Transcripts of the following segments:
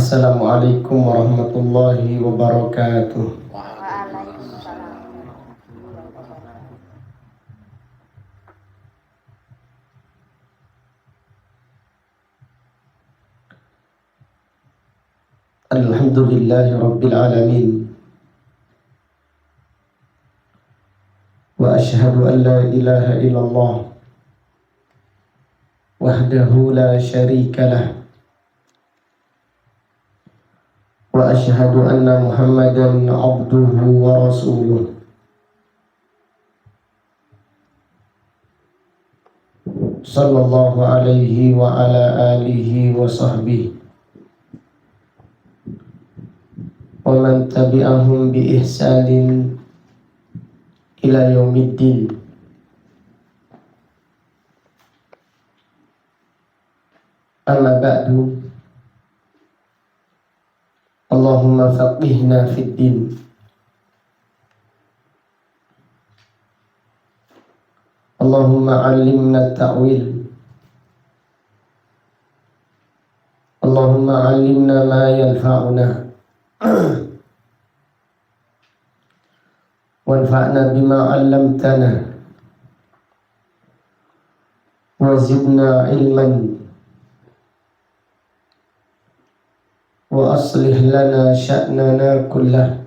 Assalamualaikum warahmatullahi wabarakatuh. Waalaikumsalam. Alhamdulillahi rabbil alamin. Wa ashhadu an la ilaha illallah wahdahu la syarika lah. Wa ashhadu anna Muhammadan abduhu wa rasuluh. Sallallahu alaihi wa ala alihi wa sahbihi wa man tabi'ahum bi ihsanin ila yaumiddin. Amma ba'du. Allahumma faqihna fid din. Allahumma allimna ta'wil. Allahumma allimna ma yanfa'una. Wanfa'na bima 'allamtana. Wa zidna ilman. Wa aslih lana sya'nana kullah.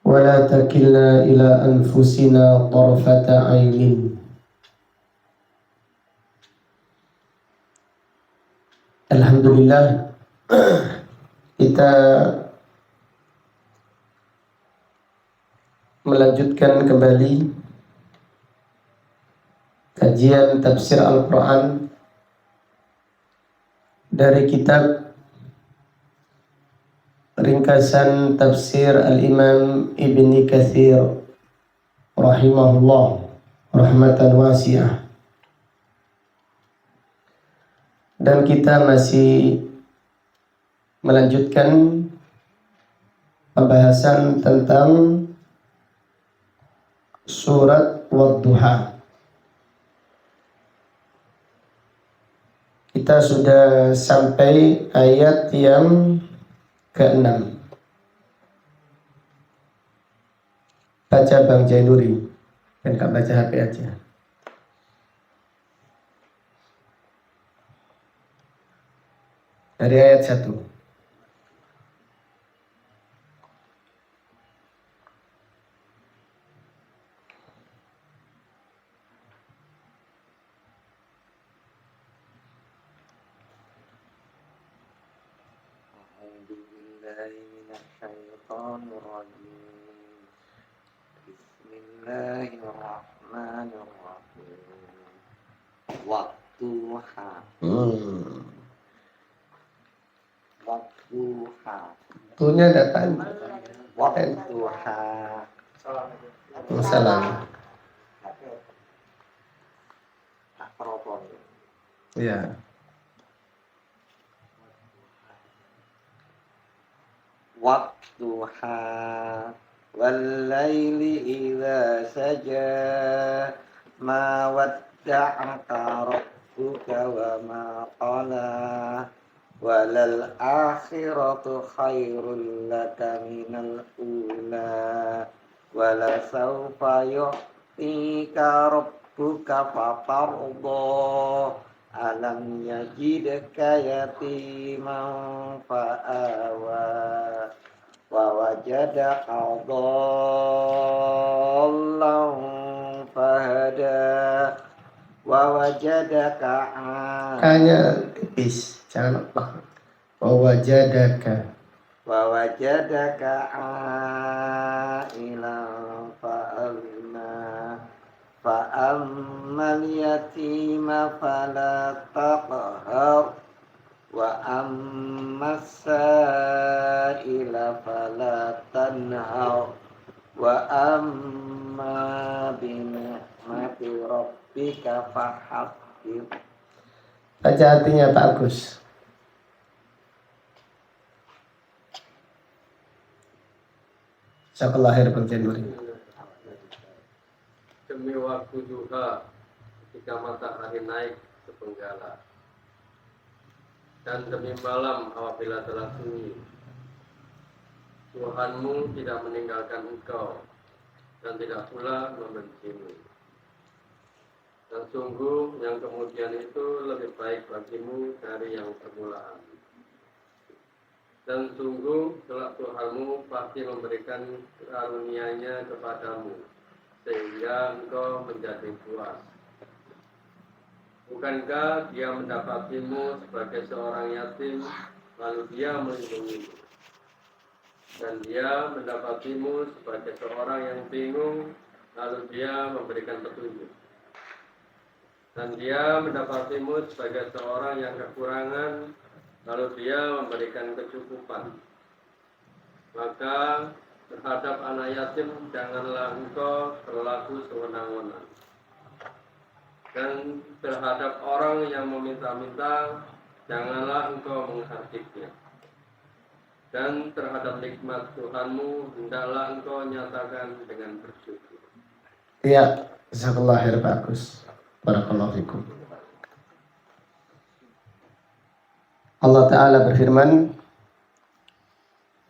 Wa la takilna ila anfusina tarfata 'ainin. Alhamdulillah, kita melanjutkan kembali kajian tafsir Al-Quran dari kitab ringkasan tafsir Al-Imam Ibni Katsir rahimahullah rahmatan wasi'ah. Dan kita masih melanjutkan pembahasan tentang surat Wadduha. Kita sudah sampai ayat yang ke-6. Baca Bang Jainuri, dan gak baca HP aja. Dari ayat 1. Bismillahirrahmanirrahim. Wadduha. Wadduha. Tunya datang. Wadduha. Salam. Akropon. Ya. Wadduha. Wallaili idza saja. Ma wadda'aka rabbuka wa ma qala. Walal akhiratu khairul laka minal ula. Wala sawfa yu'tika rabbuka fatarda. Alam yajidka yatiman fa'awa. Wa wajadaka dhallan fahada. Wa wajadaka Kanya tipis, jangan apa. Wawajadaka. wa wajadaka ilan fa'alna. Fa'ammal yatima fala taqhar. Wa ammas sa'ila fala tanhar. Wa amma bi ni'mati rabbika fahaddith. Baca artinya Pak Agus. Sekolah lahir Bang Jainuri. Demi waktu duha ketika matahari naik sepenggala, dan demi malam apabila telah sunyi. Tuhanmu tidak meninggalkan engkau dan tidak pula membencimu. Dan sungguh yang kemudian itu lebih baik bagimu dari yang permulaan. Dan sungguh kelak Tuhanmu pasti memberikan karunia-Nya kepadamu, sehingga engkau menjadi puas. Bukankah Dia mendapatimu sebagai seorang yatim, lalu Dia melindungimu? Dan Dia mendapatimu sebagai seorang yang bingung, lalu Dia memberikan petunjuk. Dan Dia mendapatimu sebagai seorang yang kekurangan, lalu Dia memberikan kecukupan. Maka terhadap anak yatim janganlah engkau berlaku sewenang-wenang. Dan terhadap orang yang meminta-minta janganlah engkau menghartiknya. Dan terhadap nikmat Tuhanmu hendaklah engkau nyatakan dengan bersyukur. Ya, jazakallah khair Pak Agus. Barakallahu fikum. Allah Ta'ala berfirman,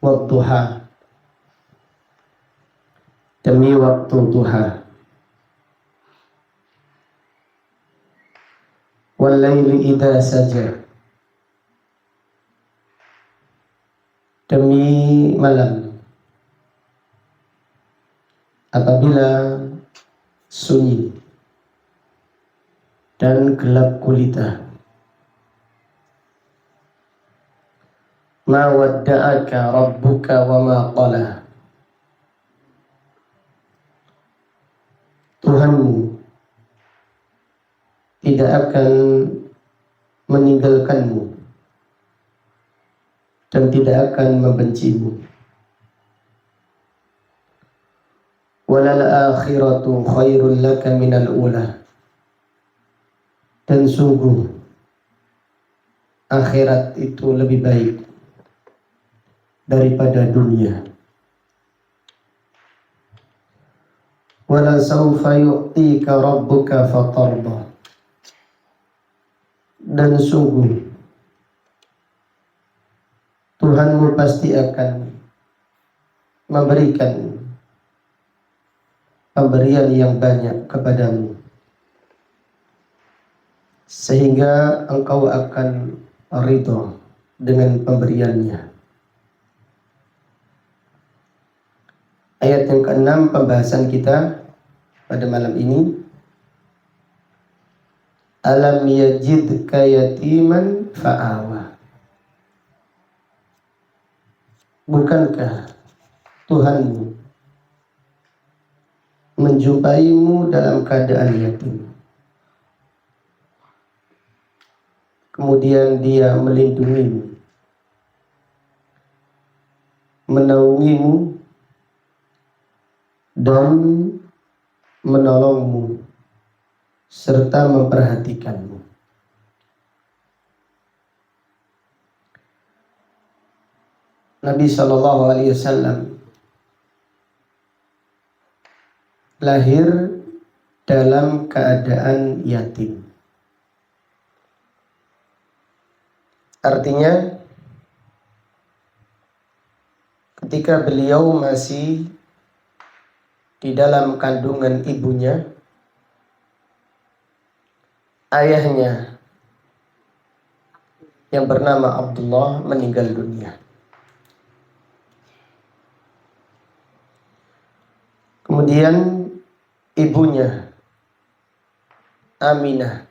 "Wadduha", demi waktu duha, "Wal-laili idza saja", demi malam apabila sunyi dan gelap gulita. "Ma wadda'aka rabbuka wa ma qala", Tuhanmu tidak akan meninggalkanmu dan tidak akan membencimu. "Walal akhiratu khairul laka minal ula", dan sungguh akhirat itu lebih baik daripada dunia. "Wala sawfa yu'tika rabbuka fatarda", dan sungguh Tuhanmu pasti akan memberikan pemberian yang banyak kepadamu, sehingga engkau akan ridho dengan pemberiannya. Ayat yang ke-6 pembahasan kita pada malam ini. Alam yajidka yatiman fa'awa. Bukankah Tuhanmu menjumpaimu dalam keadaan yatim, kemudian Dia melindungimu, menaungimu, dan menolongmu serta memperhatikanmu. Nabi SAW lahir dalam keadaan yatim. Artinya, ketika beliau masih di dalam kandungan ibunya, ayahnya yang bernama Abdullah meninggal dunia. Kemudian ibunya Aminah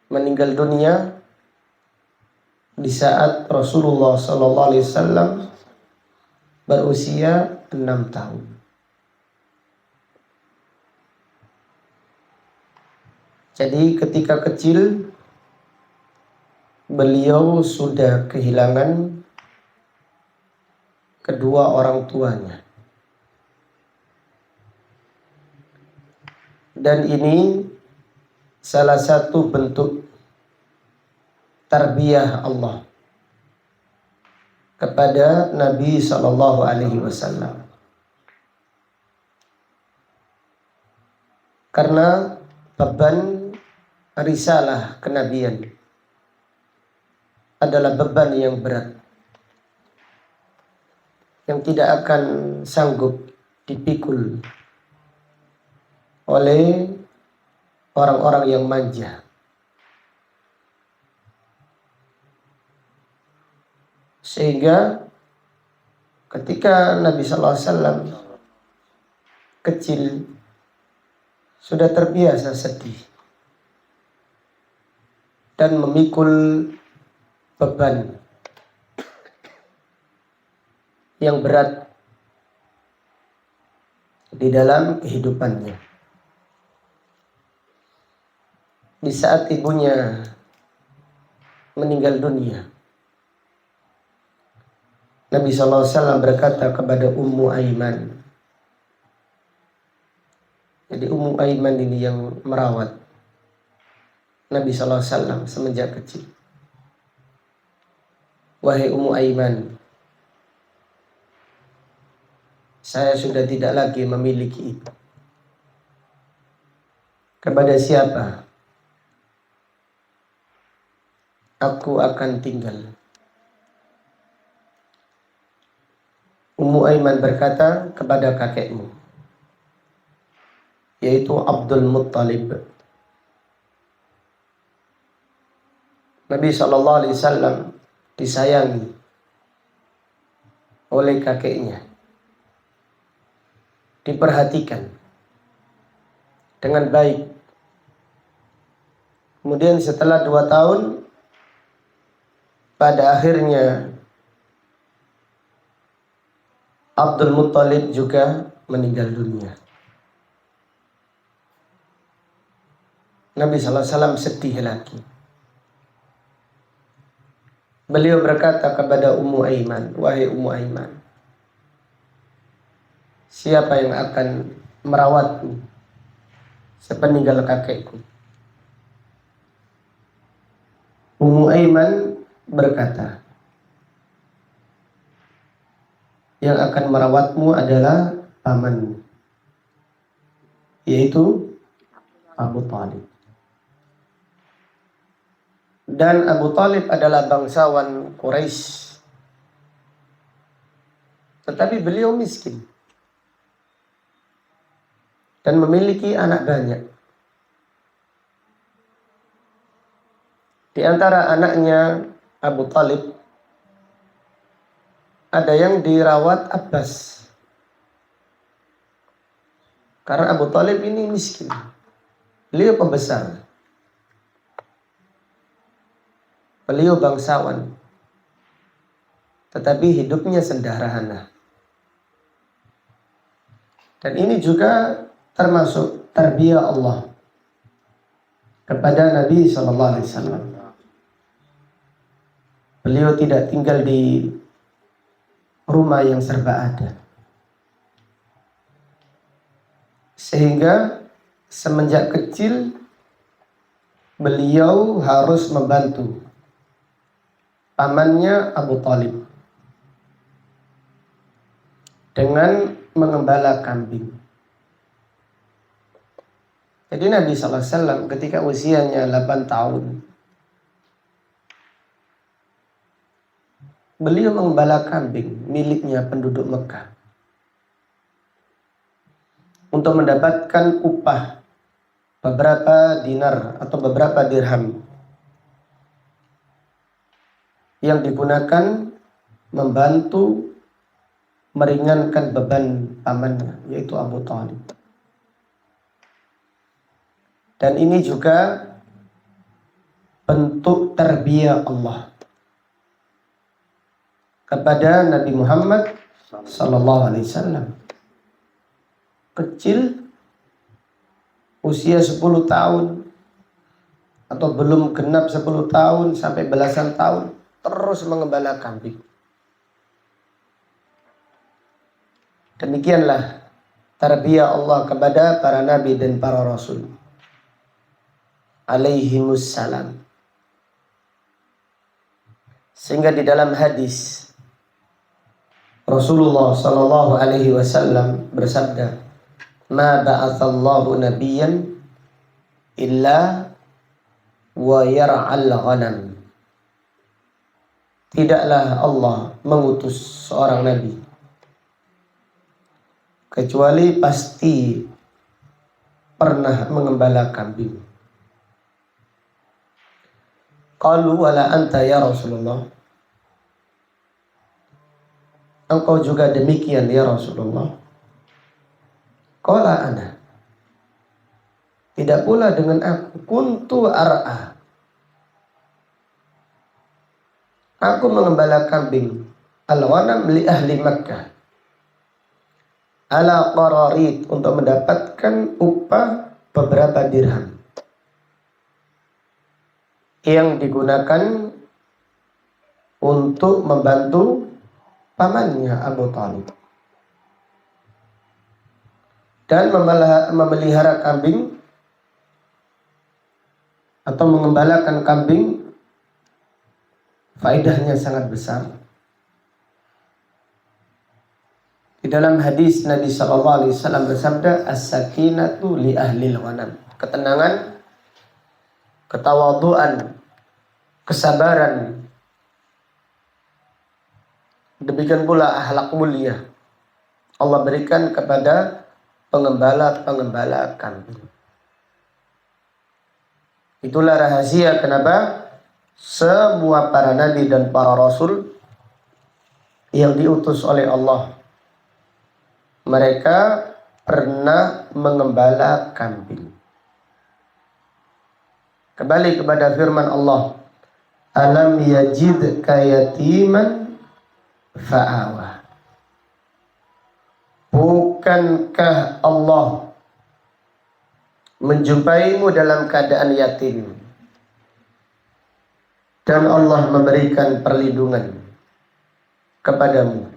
meninggal dunia di saat Rasulullah SAW berusia 6 tahun. Jadi ketika kecil beliau sudah kehilangan kedua orang tuanya. Dan ini salah satu bentuk tarbiyah Allah kepada Nabi SAW. Karena beban risalah kenabian adalah beban yang berat, yang tidak akan sanggup dipikul oleh orang-orang yang manja. Sehingga ketika Nabi SAW kecil sudah terbiasa sedih dan memikul beban yang berat di dalam kehidupannya. Di saat ibunya meninggal dunia, Nabi SAW berkata kepada Ummu Aiman. Jadi Ummu Aiman ini yang merawat Nabi SAW semenjak kecil. Wahai Ummu Aiman, saya sudah tidak lagi memiliki ibu. Kepada siapa aku akan tinggal? Ummu Aiman berkata, kepada kakekmu, yaitu Abdul Muttalib. Nabi SAW disayangi oleh kakeknya, diperhatikan dengan baik. Kemudian setelah 2 tahun, pada akhirnya Abdul Muttalib juga meninggal dunia. Nabi SAW sedih lagi. Beliau berkata kepada Ummu Aiman, wahai Ummu Aiman, siapa yang akan merawatku sepeninggal kakekku? Ummu Aiman berkata, yang akan merawatmu adalah pamanmu, yaitu Abu Talib. Dan Abu Talib adalah bangsawan Quraisy, tetapi beliau miskin dan memiliki anak banyak. Di antara anaknya Abu Talib ada yang dirawat Abbas, karena Abu Talib ini miskin. Beliau pembesar, beliau bangsawan, tetapi hidupnya sederhana. Dan ini juga termasuk tarbiyah Allah kepada Nabi SAW. Beliau tidak tinggal di rumah yang serba ada, sehingga semenjak kecil beliau harus membantu pamannya Abu Talib dengan mengembala kambing. Jadi Nabi SAW ketika usianya 8 tahun, beliau mengembala kambing miliknya penduduk Mekah untuk mendapatkan upah beberapa dinar atau beberapa dirham yang digunakan membantu meringankan beban pamannya, yaitu Abu Talib. Dan ini juga bentuk tarbiyah Allah kepada Nabi Muhammad SAW. Kecil, usia 10 tahun atau belum genap 10 tahun sampai belasan tahun, terus mengembala kambing. Demikianlah tarbiyah Allah kepada para nabi dan para rasul alaihimussalam. Sehingga di dalam hadis Rasulullah sallallahu alaihi wasallam bersabda, "Ma ba'atsallahu nabiyyan illa wa yar'al ghanam." tidaklah Allah mengutus seorang nabi kecuali pasti pernah mengembala kambing. Qalu wala anta ya Rasulullah. Engkau juga demikian ya Rasulullah. Qala ana. Tidak pula dengan aku. Kuntu ar'a. Aku mengembala kambing. Al-ghanam li ahli Makkah. Ala qararit, untuk mendapatkan upah beberapa dirham yang digunakan untuk membantu pamannya Abu Thalib. Dan memelihara kambing atau mengembalakan kambing faedahnya sangat besar. Di dalam hadis Nabi SAW bersabda, as-sakinatu li ahlil ghanam. Ketenangan, ketawaduan, kesabaran, demikian pula akhlak mulia Allah berikan kepada pengembala-pengembala kambing. Itulah rahasia kenapa semua para nabi dan para rasul yang diutus oleh Allah, mereka pernah mengembala kambing. Kembali kepada firman Allah, alam yajidka yatiman fa'awa. Bukankah Allah menjumpaimu dalam keadaan yatim dan Allah memberikan perlindungan kepadamu?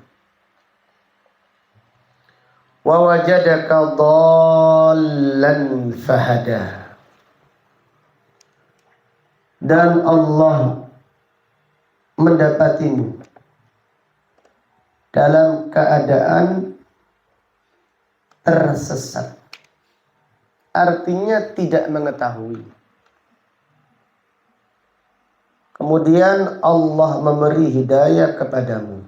Wa wajadaka dhallan fahada. Dan Allah mendapatimu dalam keadaan tersesat, artinya tidak mengetahui. Kemudian Allah memberi hidayah kepadamu.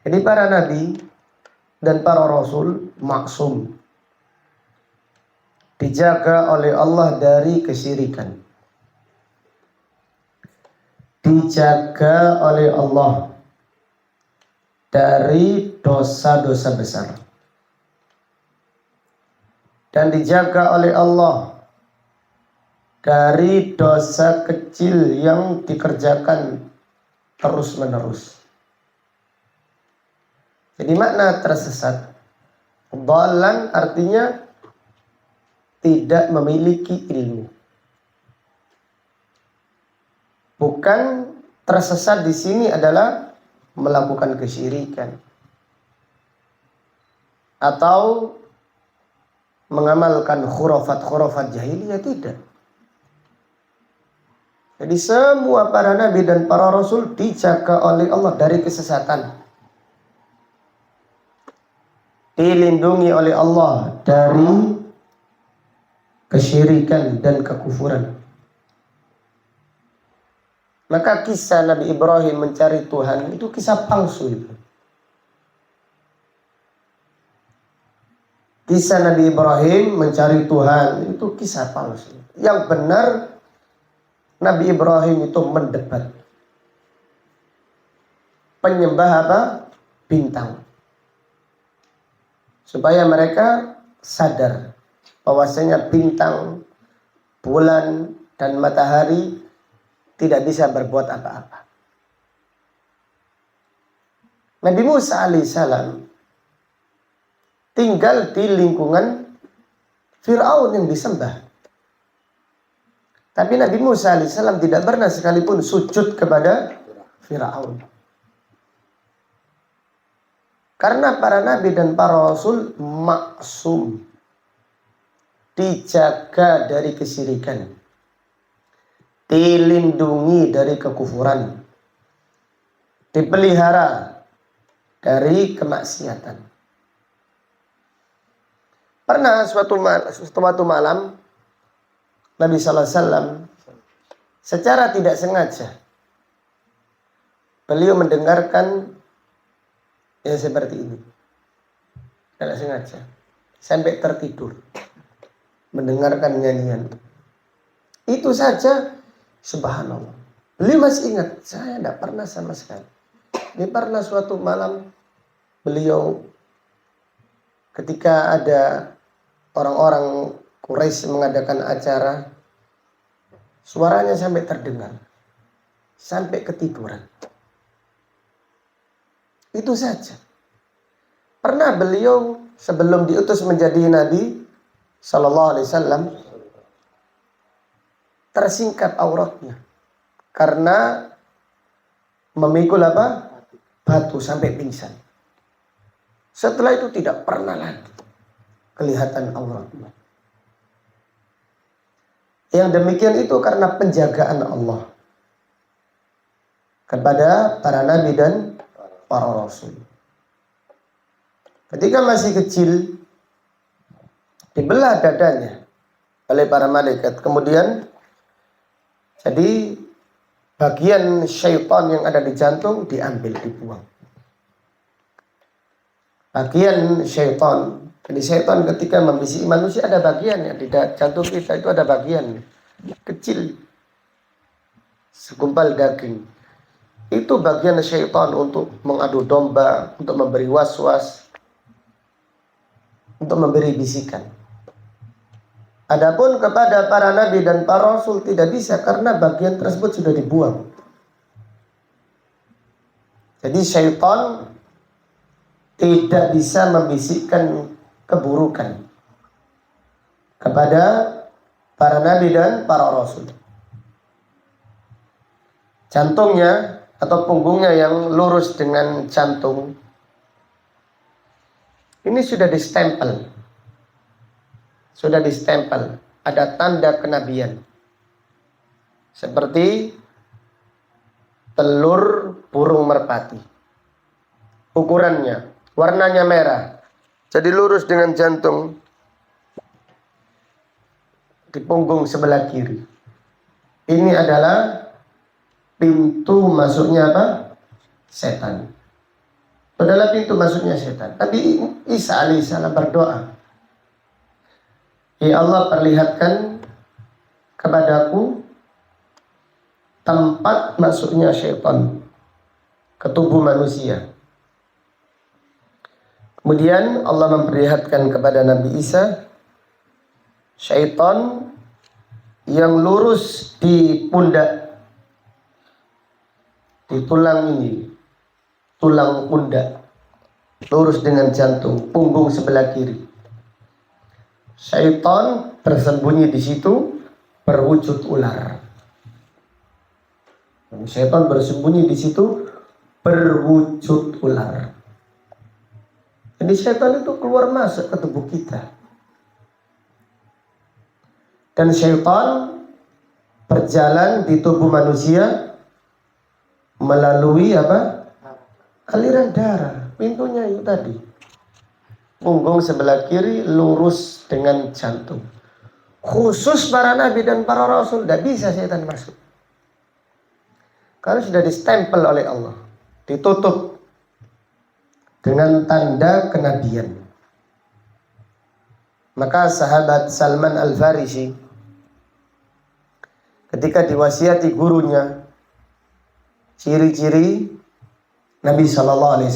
Jadi para nabi dan para rasul maksum, dijaga oleh Allah dari kesyirikan, dijaga oleh Allah dari dosa-dosa besar, dan dijaga oleh Allah dari dosa kecil yang dikerjakan terus-menerus. Jadi makna tersesat, dhalan artinya tidak memiliki ilmu. Bukan tersesat di sini adalah melakukan kesyirikan atau mengamalkan khurafat-khurafat jahiliyah, tidak. Jadi semua para nabi dan para rasul dijaga oleh Allah dari kesesatan, dilindungi oleh Allah dari kesyirikan dan kekufuran. Maka kisah Nabi Ibrahim mencari Tuhan itu kisah palsu itu. Kisah Nabi Ibrahim mencari Tuhan itu kisah palsu. Yang benar Nabi Ibrahim itu mendebat. Penyembah apa? Bintang. Supaya mereka sadar bahwasanya bintang, bulan, dan matahari tidak bisa berbuat apa-apa. Nabi Musa alaihissalam tinggal di lingkungan Fir'aun yang disembah. Tapi Nabi Musa alaihissalam tidak pernah sekalipun sujud kepada Fir'aun. Karena para nabi dan para rasul maksum, dijaga dari kesyirikan, dilindungi dari kekufuran, dipelihara dari kemaksiatan. Pernah suatu malam Nabi SAW secara tidak sengaja beliau mendengarkan yang seperti ini. Tidak sengaja. Sampai tertidur. Mendengarkan nyanyian. Itu saja subhanallah. Beliau masih ingat. Saya tidak pernah sama sekali. Ini pernah suatu malam beliau ketika ada orang-orang Quraisy mengadakan acara. Suaranya sampai terdengar. Sampai ketiduran. Itu saja. Pernah beliau sebelum diutus menjadi Nabi Sallallahu Alaihi Wasallam tersingkap auratnya karena memikul apa? Batu sampai pingsan. Setelah itu tidak pernah lagi kelihatan auratnya. Yang demikian itu karena penjagaan Allah kepada para nabi dan para rasul. Ketika masih kecil dibelah dadanya oleh para malaikat. Kemudian jadi bagian syaitan yang ada di jantung diambil, dibuang. Bagian syaitan. Jadi syaitan ketika membisiki manusia ada bagiannya. Di jantung kita itu ada bagian kecil. Segumpal daging. Itu bagian syaitan untuk mengadu domba, untuk memberi was-was, untuk memberi bisikan. Adapun kepada para nabi dan para rasul tidak bisa karena bagian tersebut sudah dibuang. Jadi syaitan tidak bisa membisikkan keburukan kepada para nabi dan para rasul. Jantungnya atau punggungnya yang lurus dengan jantung ini sudah distempel. Sudah distempel. Ada tanda kenabian. Seperti telur burung merpati. Ukurannya, warnanya merah. Jadi lurus dengan jantung di punggung sebelah kiri. Ini adalah pintu masuknya apa? Setan. Itu adalah pintu masuknya setan. Nabi Isa alaihissalam berdoa, ya Allah, perlihatkan kepadaku tempat masuknya syaitan ke tubuh manusia. Kemudian Allah memperlihatkan kepada Nabi Isa syaitan yang lurus di pundak, di tulang ini, tulang pundak, lurus dengan jantung, punggung sebelah kiri. Syaitan bersembunyi di situ berwujud ular. Syaitan bersembunyi di situ berwujud ular. Jadi syaitan itu keluar masuk ke tubuh kita. Dan syaitan berjalan di tubuh manusia melalui apa? Aliran darah. Pintunya itu tadi. Punggung sebelah kiri lurus dengan jantung. Khusus para nabi dan para rasul tidak bisa syaitan masuk. Karena sudah distempel oleh Allah. Ditutup dengan tanda kenabian. Maka sahabat Salman Al-Farisi ketika diwasiati gurunya ciri-ciri Nabi SAW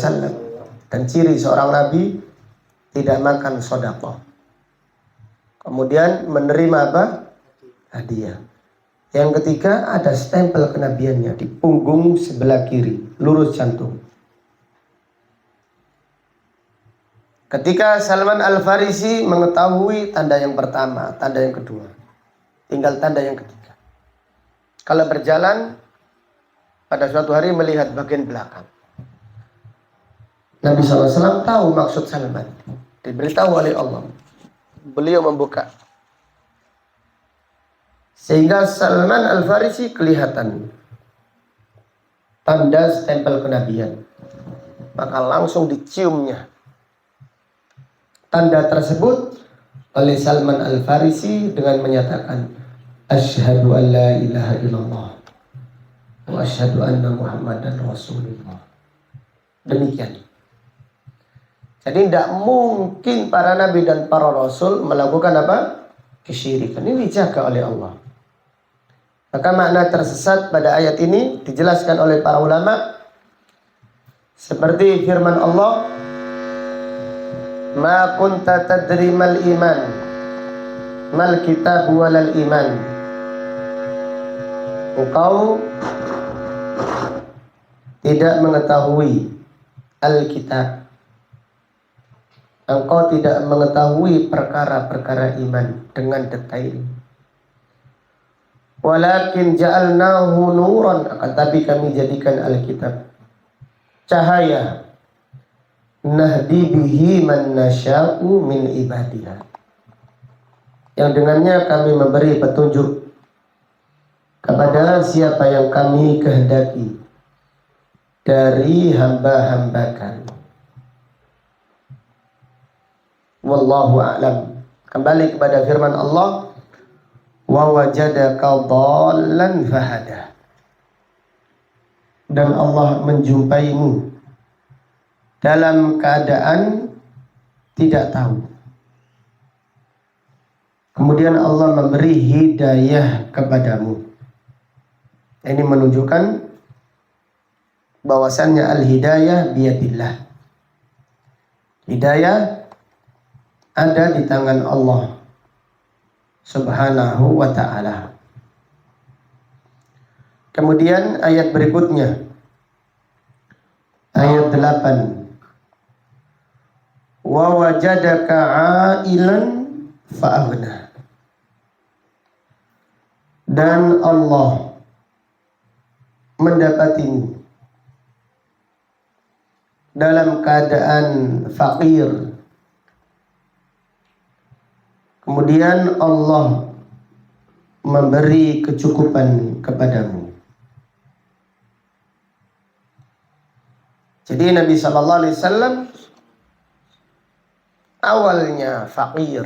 dan ciri seorang Nabi tidak makan sedekah. Kemudian menerima apa? Hadiah. Yang ketiga ada stempel kenabiannya di punggung sebelah kiri, lurus jantung. Ketika Salman Al-Farisi mengetahui tanda yang pertama, tanda yang kedua, tinggal tanda yang ketiga. Kalau berjalan pada suatu hari melihat bagian belakang. Nabi SAW tahu maksud Salman. Diberitahu oleh Allah. Beliau membuka. Sehingga Salman Al-Farisi kelihatan tanda stempel kenabian. Maka langsung diciumnya tanda tersebut oleh Salman Al-Farisi dengan menyatakan, Asyhadu an la ilaha illallah wa asyhadu anna Muhammadan Rasulullah. Demikian. Jadi tidak mungkin para nabi dan para rasul melakukan apa? Kesyirikan. Ini dijaga oleh Allah. Maka makna tersesat pada ayat ini dijelaskan oleh para ulama seperti firman Allah, "Ma kunta tadri mal iman, mal kitab walal iman." Engkau tidak mengetahui Alkitab. Engkau tidak mengetahui perkara-perkara iman dengan detail. Walakin ja'alnahu nuran, akan tapi kami jadikan Alkitab cahaya, nahdi bihi man nasya'u min ibadina, yang dengannya kami memberi petunjuk kepada siapa yang kami kehendaki dari hamba-hamba kami. Wallahu a'lam. Kembali kepada firman Allah, wa wajadaka dhallan fahada. Dan Allah menjumpaimu dalam keadaan tidak tahu. Kemudian Allah memberi hidayah kepadamu. Ini menunjukkan bahwasannya al-hidayah biyadillah. Hidayah ada di tangan Allah Subhanahu wa ta'ala. Kemudian ayat berikutnya, ayat 8. Wa wajadaka 'ailan fa'aghna. Dan Allah mendapatimu dalam keadaan fakir. Kemudian Allah memberi kecukupan kepadamu. Jadi Nabi Sallallahu Alaihi Wasallam awalnya fakir,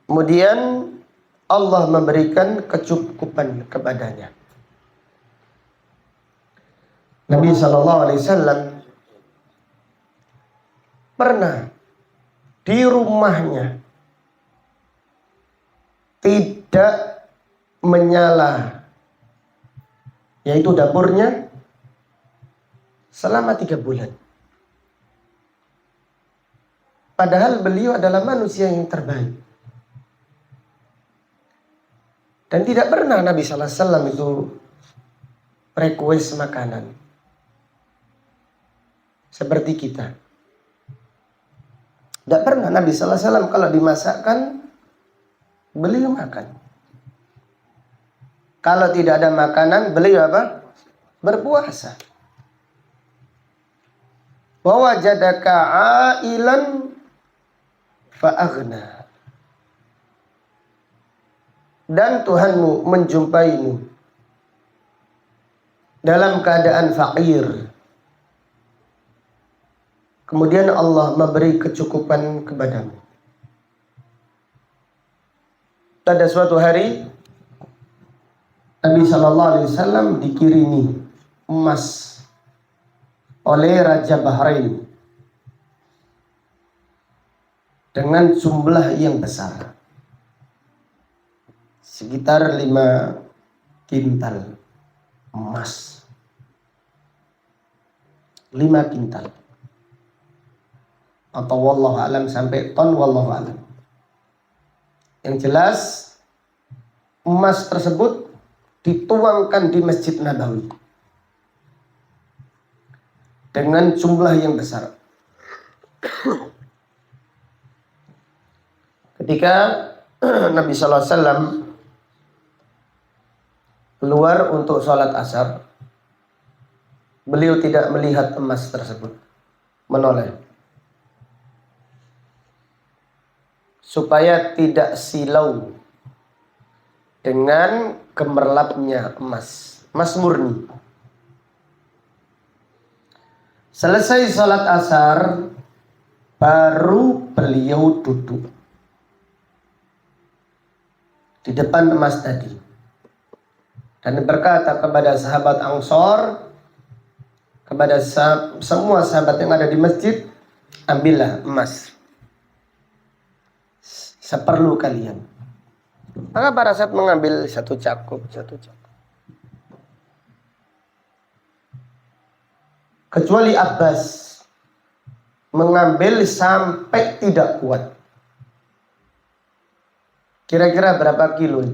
kemudian Allah memberikan kecukupan kepadanya. Nabi Sallallahu Alaihi Wasallam pernah di rumahnya tidak menyala, yaitu dapurnya, selama 3 bulan. Padahal beliau adalah manusia yang terbaik. Dan tidak pernah Nabi Sallallahu Alaihi Wasallam itu request makanan seperti kita. Tidak pernah Nabi Sallallahu Alaihi Wasallam kalau dimasakkan beliau makan. Kalau tidak ada makanan beliau apa? Berpuasa. Wa wajadaka 'ailan fa'aghna. Dan Tuhanmu menjumpaimu dalam keadaan fakir. Kemudian Allah memberi kecukupan kepadamu. Pada suatu hari Nabi Sallallahu Alaihi Wasallam dikirimi emas oleh Raja Bahrain dengan jumlah yang besar, sekitar 5 kintal emas. 5 kintal. Atau wallahu alam sampai ton, wallahu alam. Yang jelas emas tersebut dituangkan di Masjid Nabawi dengan jumlah yang besar. Ketika Nabi Sallallahu Alaihi Wasallam keluar untuk sholat asar, beliau tidak melihat emas tersebut menoleh, supaya tidak silau dengan gemerlapnya emas murni. Selesai sholat asar, baru beliau duduk. di depan emas tadi. Dan berkata kepada sahabat Ansor, kepada semua sahabat yang ada di masjid, ambillah emas seperlu kalian. Maka para sahabat mengambil satu cakup. Kecuali Abbas mengambil sampai tidak kuat. Kira-kira berapa kilo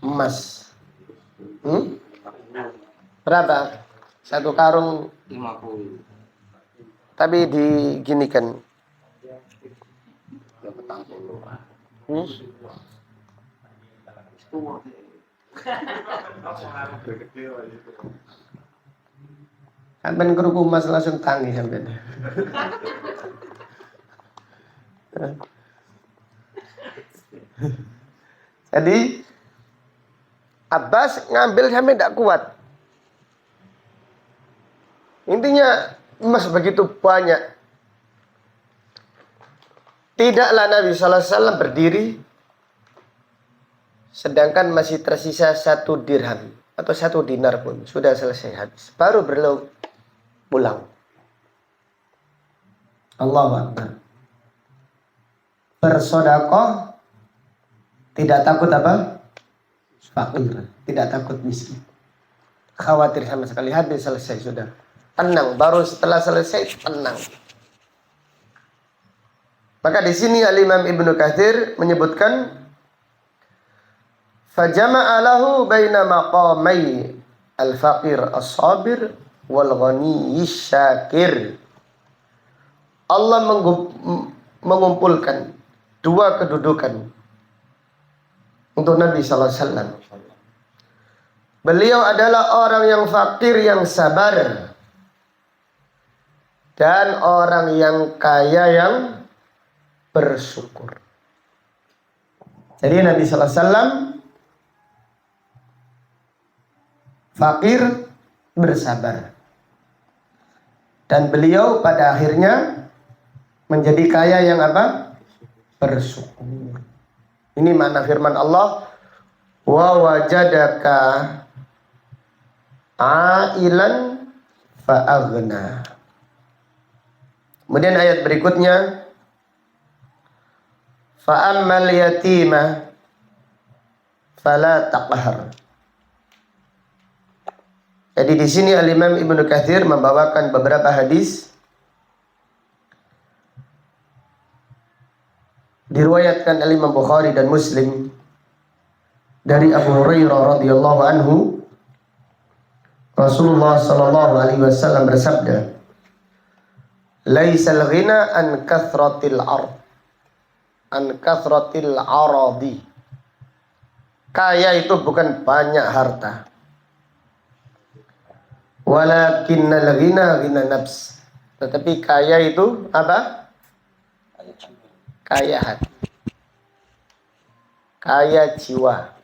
emas? Berapa? Satu karung 50. tapi diginikan. Sampai keruku emas langsung tangi sampai. Jadi Abbas ngambil sampai tidak kuat. Intinya emas begitu banyak. Tidaklah Nabi SAW berdiri sedangkan masih tersisa 1 dirham atau 1 dinar pun sudah selesai habis. Baru beliau pulang. Allahu Akbar. Bersedekah tidak takut apa? Fakir, tidak takut miskin. Khawatir sama sekali, habis selesai sudah. Tenang, baru setelah selesai tenang. Maka di sini Al-Imam Ibnu Katsir menyebutkan fajama'a lahu baina maqamai al-faqir as-sabir wal ghani syakir. Allah mengumpulkan 2 kedudukan untuk Nabi sallallahu alaihi wasallam. Beliau adalah orang yang fakir yang sabar dan orang yang kaya yang bersyukur. Jadi Nabi sallallahu alaihi wasallam fakir bersabar. Dan beliau pada akhirnya menjadi kaya yang apa? Bersyukur. Ini makna firman Allah, wa wajadaka ailan fa'aghna. Kemudian ayat berikutnya, fa'ammal yatima fala taqhar. Jadi di sini Al-Imam Ibnu Katsir membawakan beberapa hadis diriwayatkan oleh Imam Bukhari dan Muslim dari Abu Hurairah radhiyallahu anhu. Rasulullah sallallahu alaihi wasallam bersabda, "Laisal ghina an kathratil aradi." Kaya itu bukan banyak harta. Walakinnal ghina ghina nafs. Tetapi kaya itu apa? Kaya hati, kaya jiwa.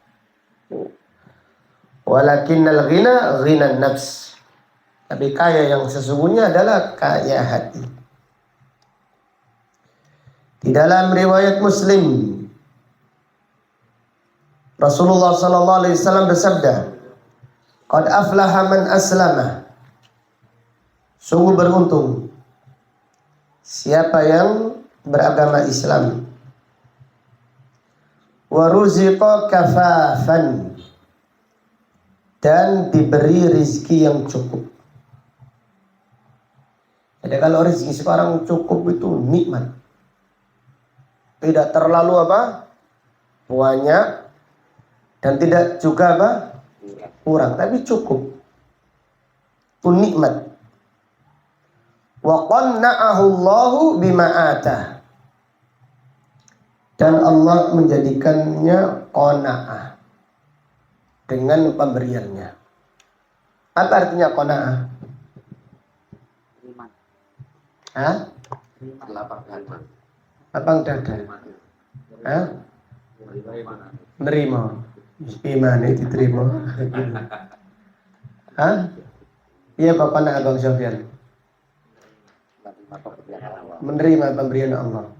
Walakinnal ghina ghina nafs. Tapi kaya yang sesungguhnya adalah kaya hati. Di dalam riwayat Muslim, Rasulullah sallallahu alaihi wasallam bersabda, "Qad aflaha man aslama." Sungguh beruntung siapa yang beragama Islam. Wa ruziqa kafafan, dan diberi rizki yang cukup. Jadi kalau rezeki sekarang cukup itu nikmat. Tidak terlalu apa? Banyak dan tidak juga apa? Kurang, tapi cukup. Itu nikmat. Wa qanna'ahu Allahu bima atah. Dan Allah menjadikannya qanaah dengan pemberiannya. Apa artinya qanaah? Hah? Lapang dada. Hah? Menerima. Iman itu diterima. Hah? Iya Bapak nak Abang Sofyan. Menerima pemberian Allah.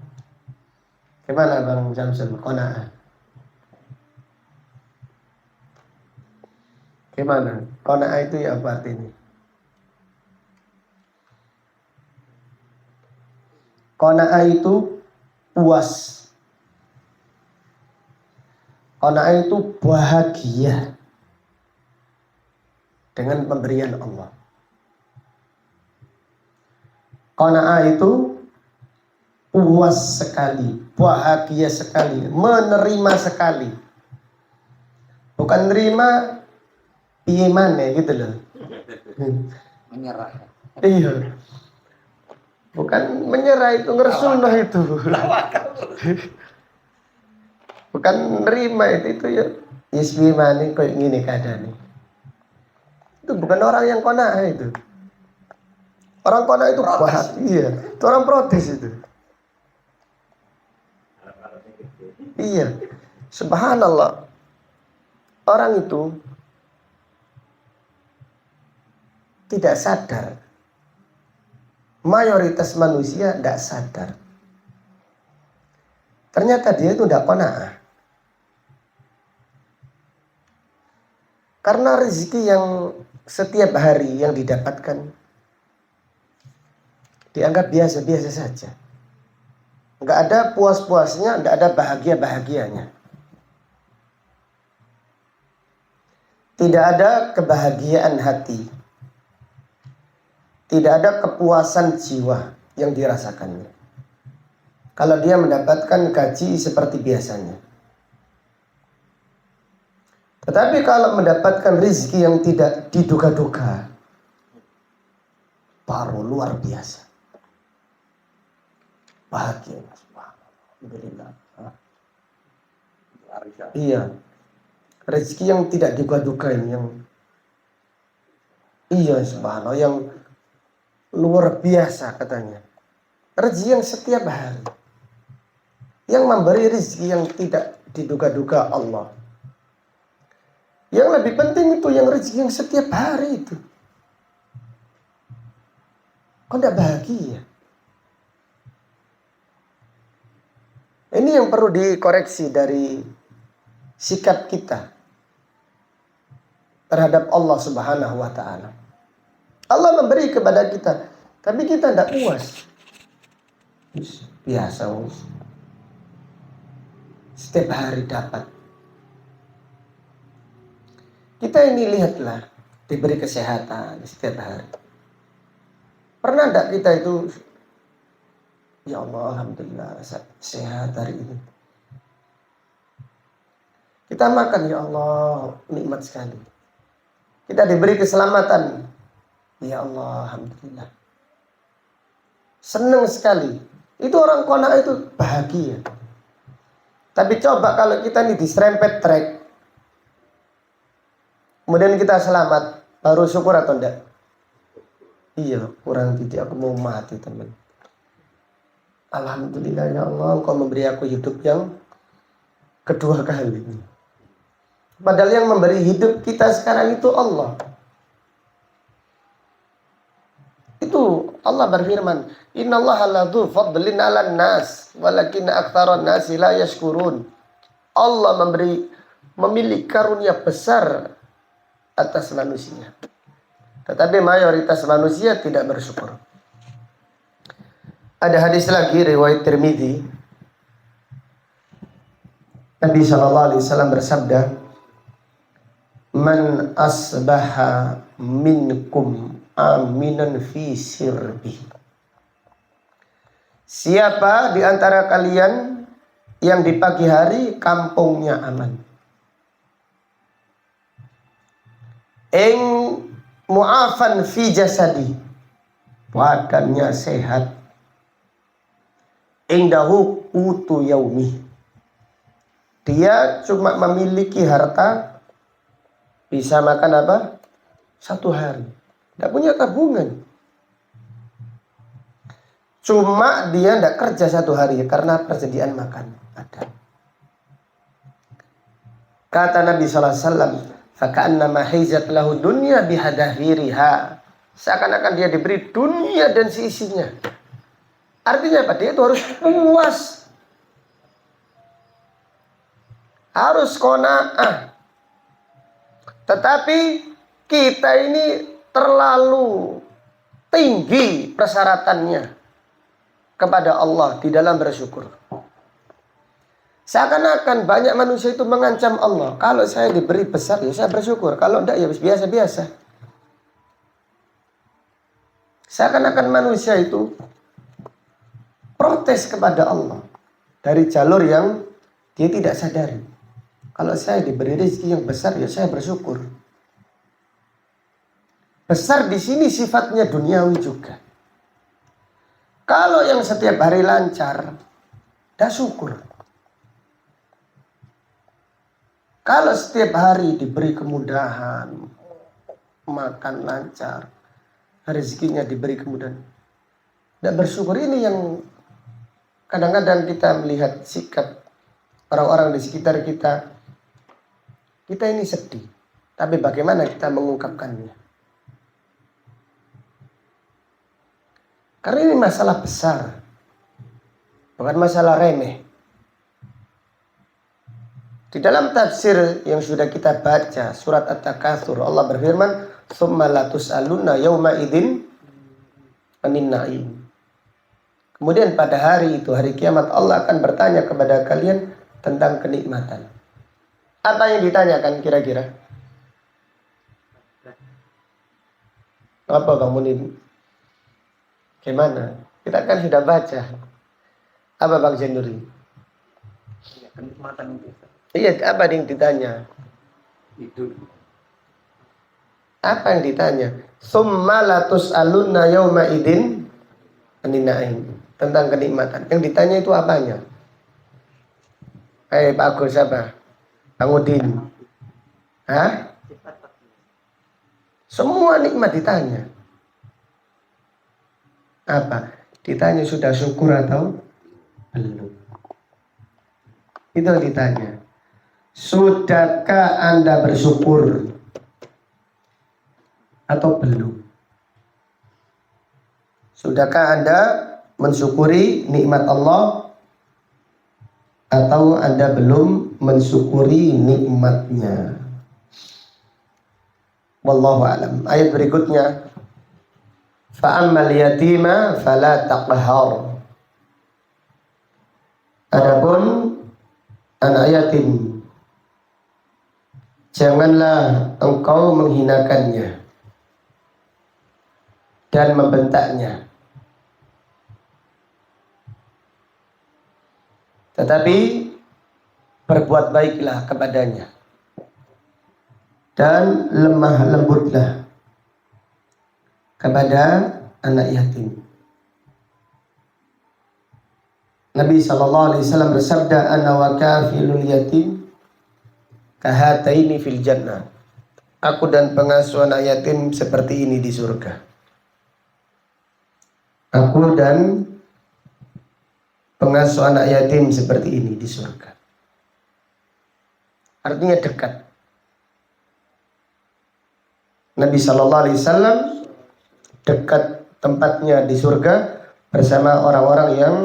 Gimana Bang Samsul? Qanaah. Gimana? Qanaah itu ya apa artinya? Qanaah itu puas. Qanaah itu bahagia dengan pemberian Allah. Qanaah itu puas sekali, bahagia sekali, menerima sekali. Bukan nerima iman ya gitu loh. Menyerah. Iya. Bukan menyerah itu, ngersunah itu. Bukan nerima itu ya. Isbimani kayak gini keadaan. Itu bukan orang yang qanaah itu. Orang qanaah itu bahagia. Itu orang protes itu. Iya. Subhanallah. Orang itu tidak sadar. Mayoritas manusia tidak sadar. Ternyata dia itu tidak qanaah. Karena rezeki yang setiap hari yang didapatkan dianggap biasa-biasa saja. Nggak ada puas-puasnya, nggak ada bahagia-bahagianya. Tidak ada kebahagiaan hati. Tidak ada kepuasan jiwa yang dirasakannya. Kalau dia mendapatkan gaji seperti biasanya. Tetapi kalau mendapatkan rezeki yang tidak diduga-duga, baru luar biasa. Bahagia. Alhamdulillah. Iya. Rezeki yang tidak diduga-duga ini yang iya subhanallah yang luar biasa katanya. Rezeki yang setiap hari. Yang memberi rezeki yang tidak diduga-duga Allah. Yang lebih penting itu yang rezeki yang setiap hari itu. Kok tidak bahagia? Ini yang perlu dikoreksi dari sikap kita terhadap Allah Subhanahu wa Ta'ala. Allah memberi kepada kita, tapi kita tidak puas. Biasa, setiap hari dapat. Kita ini lihatlah, diberi kesehatan setiap hari. Pernah tidak kita itu, ya Allah alhamdulillah sehat hari ini. Kita makan, ya Allah nikmat sekali. Kita diberi keselamatan, ya Allah alhamdulillah. Senang sekali. Itu orang qanaah itu bahagia. Tapi coba kalau kita ini diserempet trek, kemudian kita selamat, baru syukur atau enggak? Iya, kurang titik, aku mau mati teman. Alhamdulillah ya Allah, Engkau memberi aku hidup yang kedua kali. Padahal yang memberi hidup kita sekarang itu Allah. Itu Allah berfirman, innallaha ladzu fadlin 'alan nas, walakinna aktsaran nasi la yashkurun. Allah memiliki karunia besar atas manusia. Tetapi mayoritas manusia tidak bersyukur. Ada hadis lagi riwayat Tirmidzi. Nabi SAW bersabda, "Man asbaha minkum aminan fi sirbi." Siapa di antara kalian yang di pagi hari kampungnya aman, ing mu'afan fi jasadi, badannya sehat, indahu qutu yaumi, dia cuma memiliki harta bisa makan apa? Satu hari. Tidak punya tabungan. Cuma dia tidak kerja satu hari karena persediaan makan ada. Kata Nabi SAW, "Faka'annama hizat lahu dunya bihadahiriha." Seakan-akan dia diberi dunia dan seisinya. Artinya apa? Dia itu harus puas. Harus qanaah. Tetapi kita ini terlalu tinggi persyaratannya kepada Allah di dalam bersyukur. Seakan-akan banyak manusia itu mengancam Allah. Kalau saya diberi besar ya saya bersyukur. Kalau enggak ya biasa-biasa. Seakan-akan manusia itu protes kepada Allah dari jalur yang dia tidak sadari. Kalau saya diberi rezeki yang besar ya saya bersyukur. Besar di sini sifatnya duniawi juga. Kalau yang setiap hari lancar, dah syukur. Kalau setiap hari diberi kemudahan, makan lancar, rezekinya diberi kemudahan, dah bersyukur. Ini yang kadang-kadang kita melihat sikap orang-orang di sekitar kita. Kita ini sedih, tapi bagaimana kita mengungkapkannya? Karena ini masalah besar, bukan masalah remeh. Di dalam tafsir yang sudah kita baca, surat At-Takatsur, Allah berfirman, "Tsumma latus'alunna yauma idzin 'anin na'im." Kemudian pada hari itu, hari kiamat, Allah akan bertanya kepada kalian tentang kenikmatan. Apa yang ditanyakan kira-kira? Apa Bang Munin? Gimana? Kita kan sudah baca. Apa Bang Jenduri? Ya, kenikmatan itu. Iya, apa yang ditanya? Hidup. Apa yang ditanya? Tsumma latus'alunna yauma idzin 'anin na'im. Tentang kenikmatan. Yang ditanya itu apanya? Pak Agus apa? Bang Udin. Hah? Semua nikmat ditanya. Apa? Ditanya sudah syukur atau belum? Itu yang ditanya. Sudahkah Anda bersyukur atau belum? Sudahkah Anda mensyukuri nikmat Allah atau Anda belum mensyukuri nikmatnya? Wallahu a'lam. Ayat berikutnya, fa'ammal yatima fala taqhar. Adapun anak yatim, janganlah engkau menghinakannya dan membentaknya. Tetapi berbuat baiklah kepadanya dan lemah lembutlah kepada anak yatim. Nabi SAW bersabda, "Ana wa kafilul yatim kahataini fil jannah." Aku dan pengasuh anak yatim seperti ini di surga. Aku dan pengasuh anak yatim seperti ini di surga. Artinya dekat. Nabi SAW dekat tempatnya di surga bersama orang-orang yang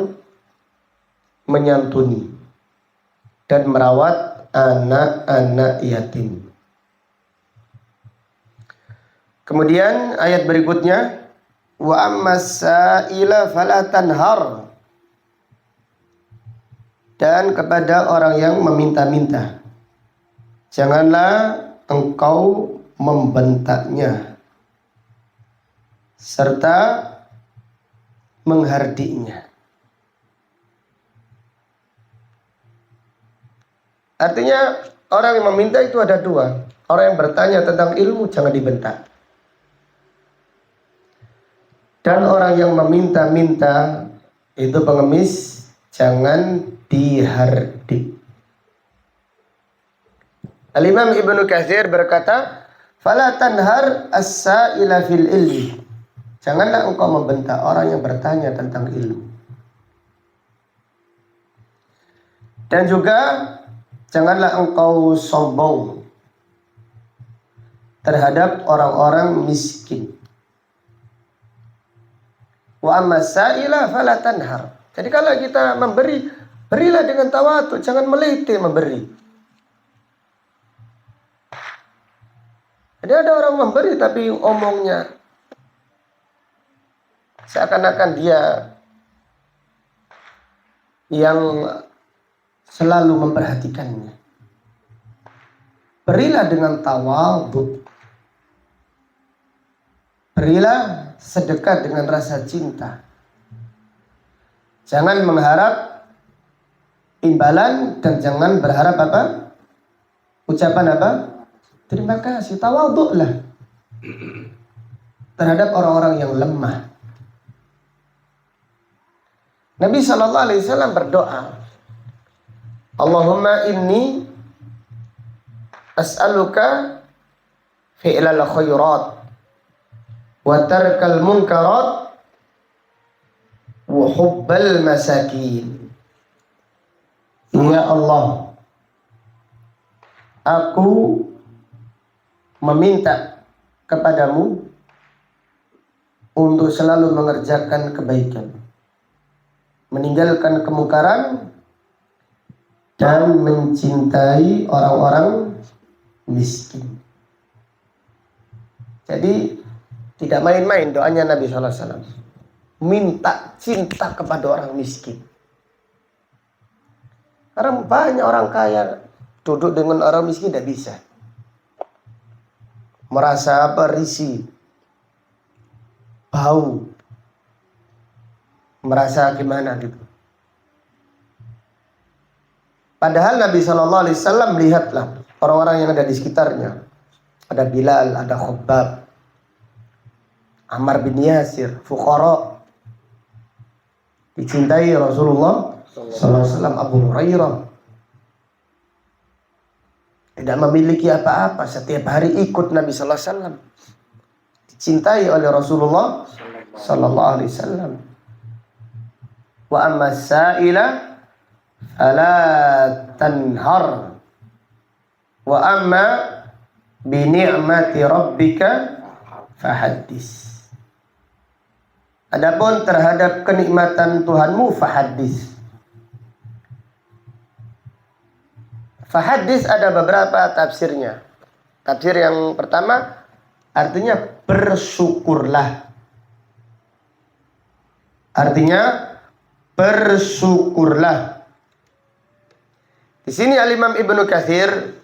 menyantuni dan merawat anak-anak yatim. Kemudian ayat berikutnya, wa ammas sa'ila fala tanhar. Dan kepada orang yang meminta-minta, janganlah engkau membentaknya serta menghardiknya. Artinya orang yang meminta itu ada dua. Orang yang bertanya tentang ilmu jangan dibentak. Dan orang yang meminta-minta itu pengemis jangan dihardik. Al-Imam Ibnu Katsir berkata, "Fala tanhar as-sa'ila fil ilmi." Janganlah engkau membentak orang yang bertanya tentang ilmu. Dan juga janganlah engkau sombong terhadap orang-orang miskin. Wa amma sa'ila fala tanhar. Jadi kalau kita memberi, berilah dengan tawadhu, jangan meliti memberi. Jadi ada orang memberi tapi omongnya seakan-akan dia yang selalu memperhatikannya. Berilah dengan tawadhu. Berilah sedekah dengan rasa cinta. Jangan mengharap imbalan dan jangan berharap apa? Ucapan apa? Terima kasih. Tawadhu'lah terhadap orang-orang yang lemah. Nabi SAW berdoa, Allahumma inni as'aluka fi'lal khairat wa tarkal munkarat wa hubbal masakin. Ya Allah, aku meminta kepadamu untuk selalu mengerjakan kebaikan, meninggalkan kemungkaran, dan mencintai orang-orang miskin. Jadi tidak main-main doanya Nabi SAW. Minta cinta kepada orang miskin. Karena banyak orang kaya duduk dengan orang miskin tidak bisa. Merasa risih, bau, merasa gimana gitu. Padahal Nabi SAW melihatlah orang-orang yang ada di sekitarnya. Ada Bilal, ada Khabbab, Ammar bin Yasir, fuqara, dicintai Rasulullah SAW. Abu Hurairah tidak memiliki apa-apa, setiap hari ikut Nabi SAW, dicintai oleh Rasulullah SAW. Wa amma sa'ila fala tanhar wa amma bi ni'mati rabbika fahaddis. Adapun terhadap kenikmatan Tuhanmu fahaddis. Fahaddis ada beberapa tafsirnya. Tafsir yang pertama artinya bersyukurlah. Artinya bersyukurlah. Di sini Al-Imam Ibnu Katsir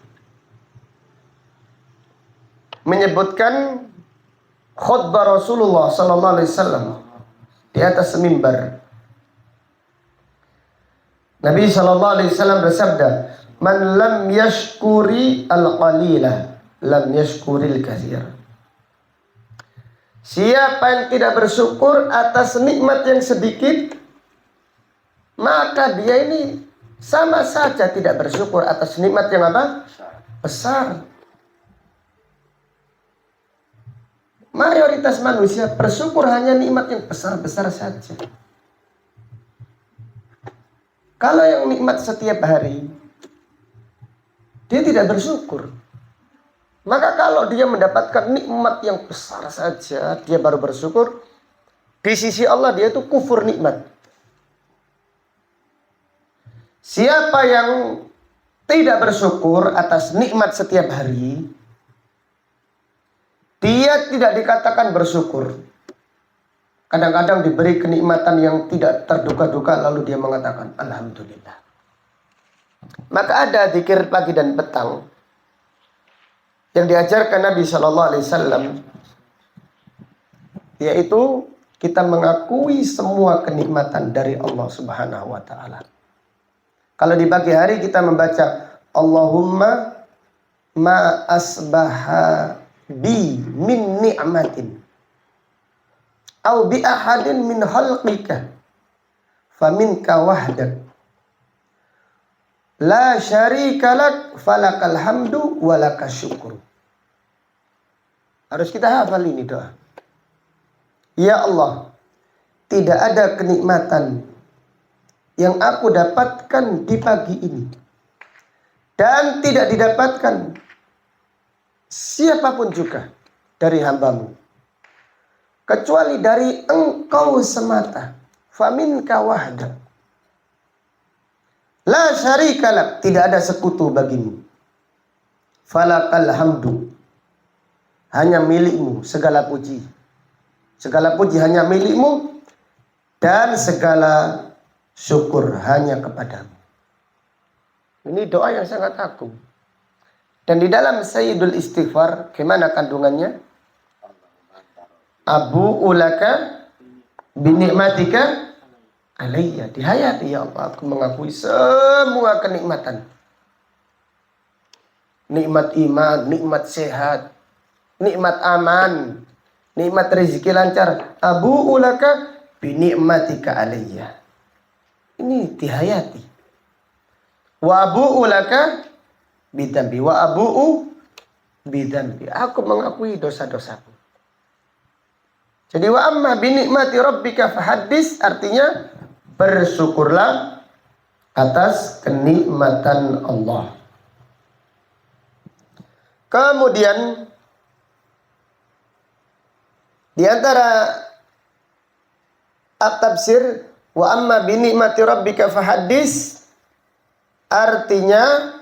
menyebutkan khutbah Rasulullah sallallahu alaihi wasallam di atas mimbar. Nabi sallallahu alaihi wasallam bersabda, "Man lam yashkuri al-qalila, lam yashkuril katsir." Siapa yang tidak bersyukur atas nikmat yang sedikit, maka dia ini sama saja tidak bersyukur atas nikmat yang apa? Besar. Mayoritas manusia bersyukur hanya nikmat yang besar-besar saja. Kalau yang nikmat setiap hari, dia tidak bersyukur. Maka kalau dia mendapatkan nikmat yang besar saja, dia baru bersyukur. Di sisi Allah dia itu kufur nikmat. Siapa yang tidak bersyukur atas nikmat setiap hari, dia tidak dikatakan bersyukur. Kadang-kadang diberi kenikmatan yang tidak terduga-duga lalu dia mengatakan alhamdulillah. Maka ada zikir pagi dan petang yang diajarkan Nabi Shallallahu Alaihi Wasallam, yaitu kita mengakui semua kenikmatan dari Allah Subhanahu Wa Taala. Kalau di pagi hari kita membaca Allahumma ma asbaha bi min ni'matin au bi ahadin min khalqika faminka wahdak la syarika lak falakal hamdu walakas syukur. Harus kita hafal ini doa. Ya Allah, tidak ada kenikmatan yang aku dapatkan di pagi ini dan tidak didapatkan siapapun juga dari hambamu kecuali dari engkau semata. Faminka wahda la syarikalak, tidak ada sekutu bagimu. Falakal hamdu, hanya milikmu segala puji. Segala puji hanya milikmu dan segala syukur hanya kepadamu. Ini doa yang sangat agung. Dan di dalam Sayyidul Istighfar, gimana kandungannya? Abu ulaka binikmatika alayya. Di hayati, ya Allah, aku mengakui semua kenikmatan. Nikmat iman, nikmat sehat, nikmat aman, nikmat rezeki lancar. Abu ulaka binikmatika alayya. Ini dihayati. Wa abu ulaka bidambi. Wa abu'u bidambi. Aku mengakui dosa-dosaku. Jadi wa amma binikmati rabbika fahaddis, artinya bersyukurlah atas kenikmatan Allah. Kemudian di antara at-tafsir wa amma binikmati rabbika fahaddis, artinya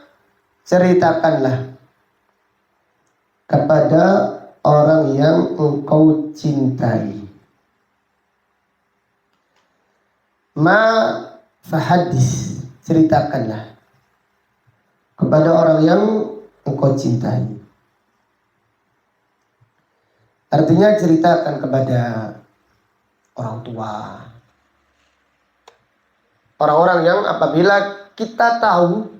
ceritakanlah kepada orang yang engkau cintai. Ma fahaddis, ceritakanlah kepada orang yang engkau cintai. Artinya ceritakan kepada orang tua, orang-orang yang apabila kita tahu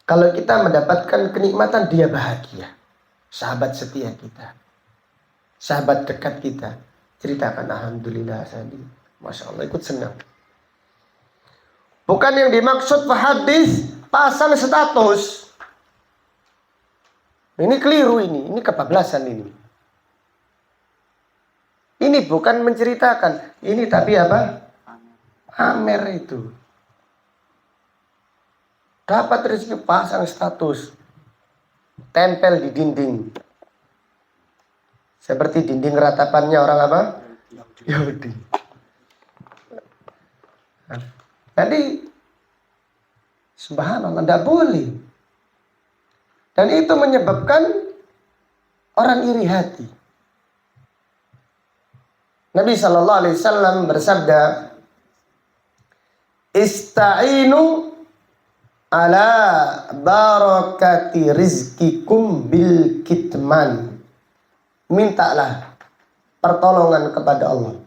kalau kita mendapatkan kenikmatan dia bahagia. Sahabat setia kita, sahabat dekat kita, ceritakan alhamdulillah Sandi, masya Allah, ikut senang. Bukan yang dimaksud hadis pasang status. Ini keliru, ini kebablasan ini. Ini bukan menceritakan, ini tapi apa? Pamer itu. Dapat rezeki pasang status, tempel di dinding. Seperti dinding ratapannya orang apa? Yahudi. Jadi subhanallah, tidak boleh. Dan itu menyebabkan orang iri hati. Nabi SAW bersabda, Ista'inu ala barakati rizkikum bil kitman. Mintalah pertolongan kepada Allah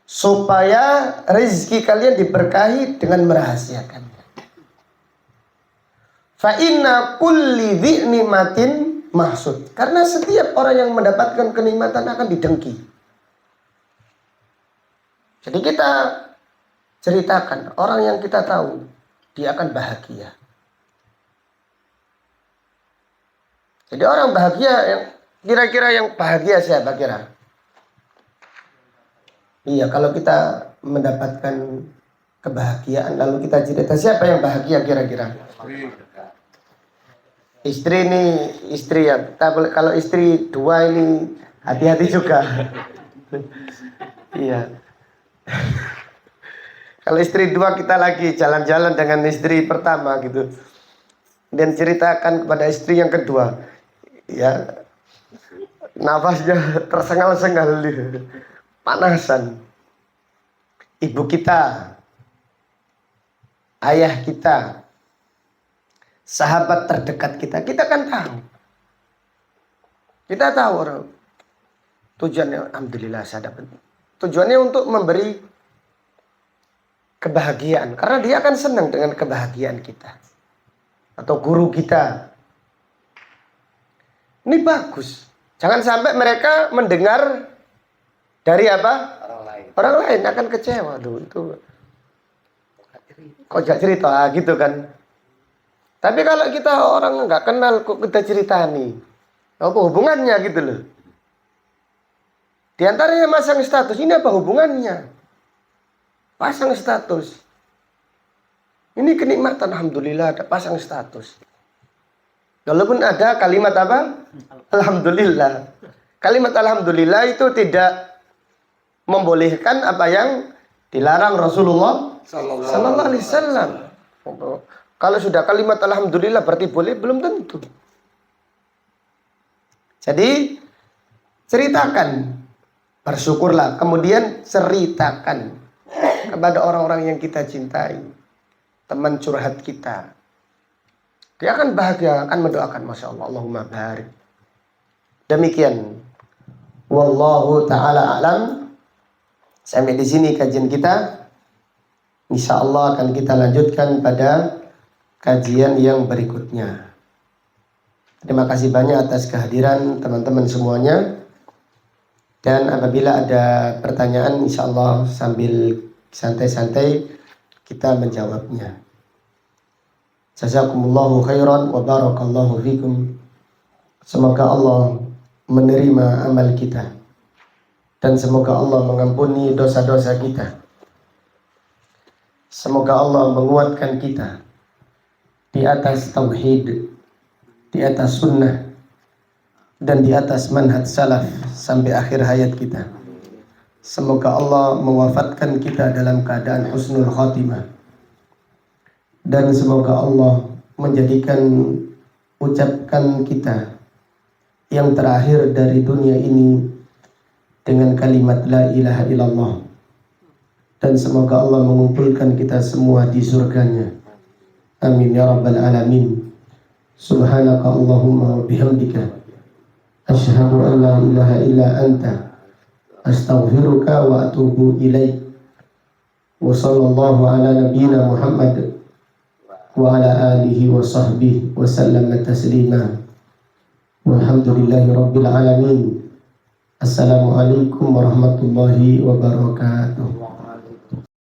supaya rezeki kalian diberkahi dengan merahasiakannya. Fa inna kulli dhi ni'matin mahsud. Karena setiap orang yang mendapatkan kenikmatan akan didengki. Jadi kita ceritakan orang yang kita tahu dia akan bahagia. Jadi orang bahagia, yang kira-kira yang bahagia siapa kira? Iya, kalau kita mendapatkan kebahagiaan lalu kita cerita, siapa yang bahagia kira-kira? Istri ini, istri ya. Kalau istri dua ini hati-hati juga. Iya. Kalau istri dua kita lagi jalan-jalan dengan istri pertama gitu, dan ceritakan kepada istri yang kedua, ya nafasnya tersengal-sengal, panasan. Ibu kita, ayah kita, sahabat terdekat kita, kita kan tahu. Kita tahu orang tujuannya, alhamdulillah saya dapat. Tujuannya untuk memberi kebahagiaan, karena dia akan senang dengan kebahagiaan kita. Atau guru kita. Ini bagus. Jangan sampai mereka mendengar dari apa? Orang lain akan kecewa tuh. Itu kok gak cerita gitu kan. Tapi kalau kita orang nggak kenal kok kita ceritani, apa hubungannya gitu loh. Di antaranya masang status, ini apa hubungannya? Pasang status. Ini kenikmatan, alhamdulillah ada pasang status. Walaupun ada kalimat apa? Alhamdulillah. Kalimat alhamdulillah itu tidak membolehkan apa yang dilarang Rasulullah sallallahu alaihi wasallam. Kalau sudah kalimat alhamdulillah berarti boleh? Belum tentu. Jadi ceritakan, bersyukurlah, kemudian ceritakan kepada orang-orang yang kita cintai, teman curhat kita. Dia akan bahagia, akan mendoakan, Masya Allah, Allahumma barik. Demikian. Wallahu ta'ala alam. Sampai di sini kajian kita. Insya Allah akan kita lanjutkan pada kajian yang berikutnya. Terima kasih banyak atas kehadiran teman-teman semuanya. Dan apabila ada pertanyaan, insya Allah sambil santai-santai kita menjawabnya. Jazakumullahu khairan wa barakallahu fikum. Semoga Allah menerima amal kita. Dan semoga Allah mengampuni dosa-dosa kita. Semoga Allah menguatkan kita di atas tauhid, di atas sunnah, dan di atas manhaj salaf sampai akhir hayat kita. Semoga Allah mewafatkan kita dalam keadaan husnul khatimah. Dan semoga Allah menjadikan ucapkan kita yang terakhir dari dunia ini dengan kalimat la ilaha illallah. Dan semoga Allah mengumpulkan kita semua di surganya. Amin ya rabbal alamin. Subhanaka Allahumma wa bihamdika asyhadu an la ilaha illa anta astaghfiruka wa atubu ilaik. Wa sallallahu ala nabiyyina Muhammad wa ala alihi wa sahbihi wa sallama taslima. Walhamdulillahi rabbil alamin. Assalamualaikum warahmatullahi wabarakatuh.